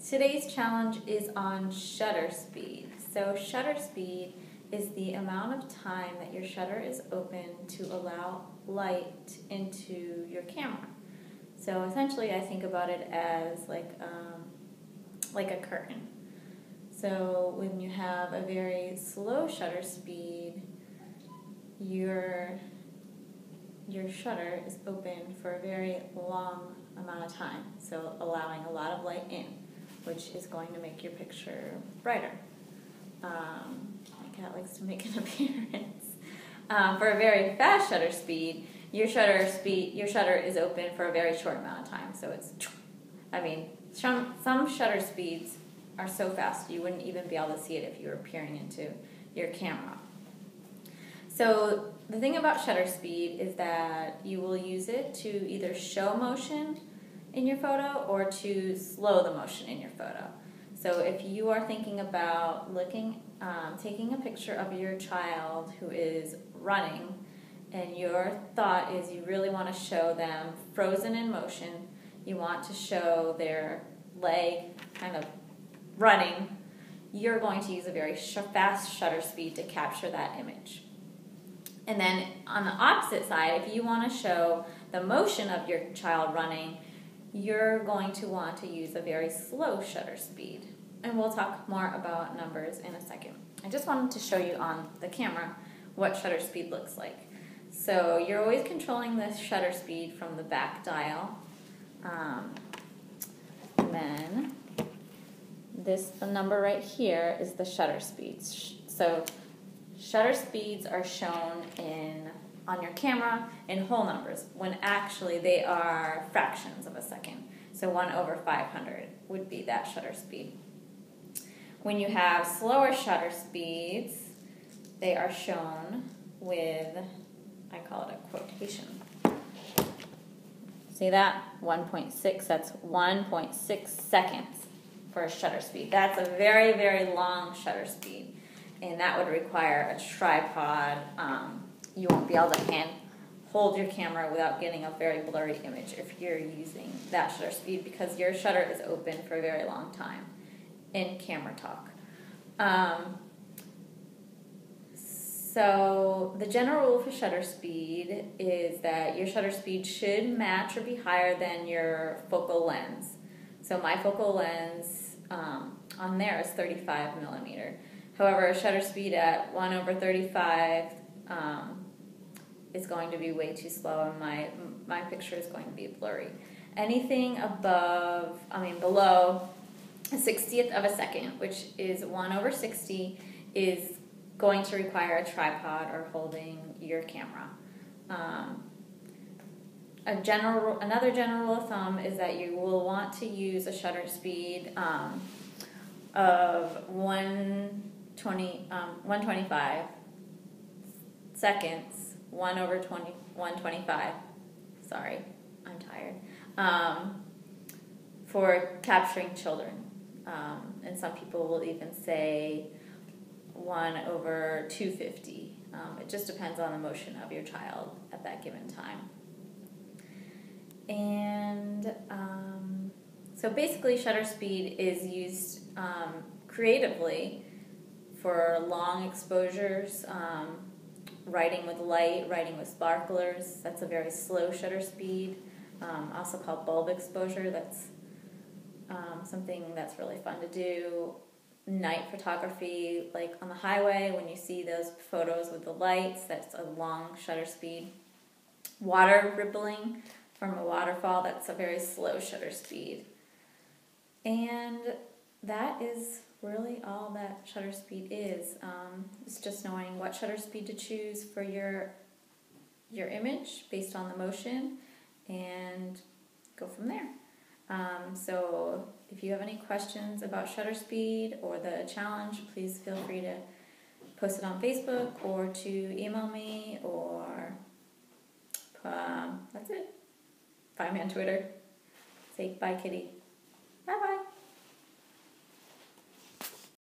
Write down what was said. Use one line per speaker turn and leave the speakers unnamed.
Today's challenge is on shutter speed. So shutter speed is the amount of time that your shutter is open to allow light into your camera. So essentially I think about it as like a curtain. So when you have a very slow shutter speed, your shutter is open for a very long amount of time, so allowing a lot of light in, which is going to make your picture brighter. My cat likes to make an appearance. For a very fast shutter speed, your shutter is open for a very short amount of time. So it's, some shutter speeds are so fast you wouldn't even be able to see it if you were peering into your camera. So the thing about shutter speed is that you will use it to either show motion in your photo or to slow the motion in your photo. So if you are thinking about taking a picture of your child who is running, and your thought is you really want to show them frozen in motion, you want to show their leg kind of running, you're going to use a very fast shutter speed to capture that image. And then on the opposite side, if you want to show the motion of your child running, you're going to want to use a very slow shutter speed. And we'll talk more about numbers in a second. I just wanted to show you on the camera what shutter speed looks like. So you're always controlling the shutter speed from the back dial. And then the number right here is the shutter speeds. So shutter speeds are shown on your camera in whole numbers, when actually they are fractions of a second. So 1/500 would be that shutter speed. When you have slower shutter speeds, they are shown with, I call it a quotation. See that? 1.6, that's 1.6 seconds for a shutter speed. That's a very, very long shutter speed. And that would require a tripod. You won't be able to hold your camera without getting a very blurry image if you're using that shutter speed, because your shutter is open for a very long time in camera talk. So the general rule for shutter speed is that your shutter speed should match or be higher than your focal length. So my focal length on there is 35 millimeter. However, a shutter speed at 1/35 is going to be way too slow, and my picture is going to be blurry. Anything below a 60th of a second, which is 1/60, is going to require a tripod or holding your camera. Another general rule of thumb is that you will want to use a shutter speed of 125 seconds, 1/125. Sorry, I'm tired. For capturing children. And some people will even say 1/250. It just depends on the motion of your child at that given time. And so basically shutter speed is used creatively for long exposures, writing with light, writing with sparklers. That's a very slow shutter speed, also called bulb exposure. That's something that's really fun to do. Night photography, like on the highway, when you see those photos with the lights, that's a long shutter speed. Water rippling from a waterfall, that's a very slow shutter speed. And that is really all that shutter speed is. It's just knowing what shutter speed to choose for your image based on the motion, and go from there. So if you have any questions about shutter speed or the challenge, please feel free to post it on Facebook or to email me, or that's it. Find me on Twitter. Say bye, kitty. Bye-bye.